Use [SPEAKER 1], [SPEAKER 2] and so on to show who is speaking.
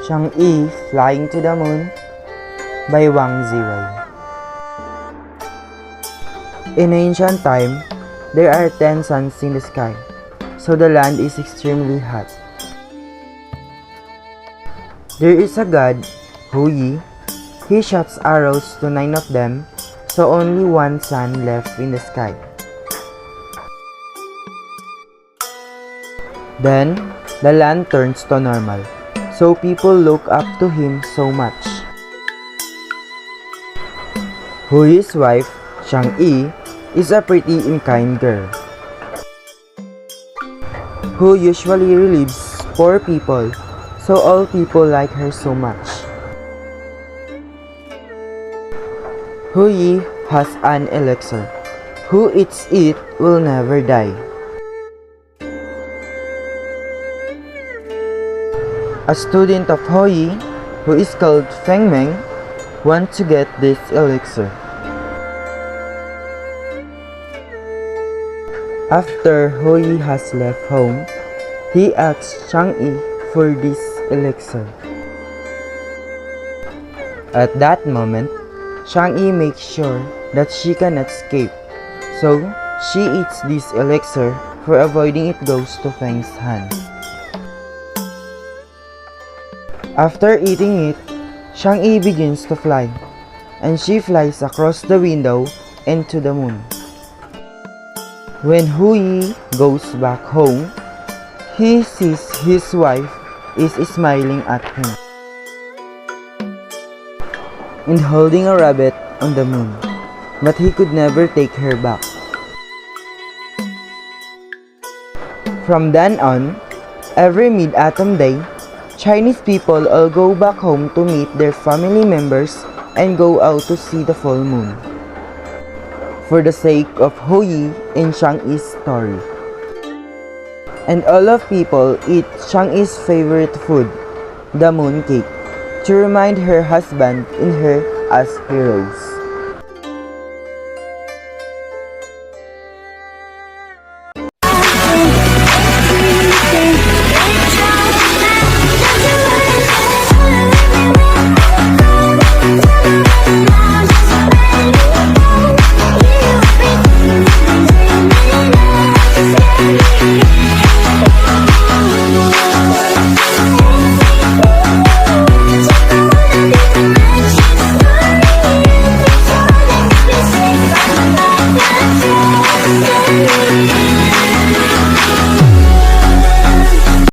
[SPEAKER 1] Chang'e Flying to the Moon by Wang Ziwei. In ancient time, there are 10 suns in the sky, so the land is extremely hot. There is a god, Hu Yi. He shoots arrows to 9 of them, so only one sun left in the sky. Then, the land turns to normal, so people look up to him so much. Hu Yi's wife, Chang'e, is a pretty and kind girl, who usually relieves poor people, so all people like her so much. Hu Yi has an elixir. Who eats it will never die. A student of Hu Yi, who is called Feng Meng, wants to get this elixir. After Hu Yi has left home, he asks Chang'e for this elixir. At that moment, Chang'e makes sure that she cannot escape, so she eats this elixir for avoiding it goes to Feng's hand. After eating it, Chang'e begins to fly, and she flies across the window and to the moon. When Hu Yi goes back home, he sees his wife is smiling at him and holding a rabbit on the moon, but he could never take her back. From then on, every Mid-Autumn Day, Chinese people all go back home to meet their family members and go out to see the full moon, for the sake of Hu Yi and Chang'e's story. And all of people eat Chang'e's favorite food, the moon cake, to remind her husband and her as heroes.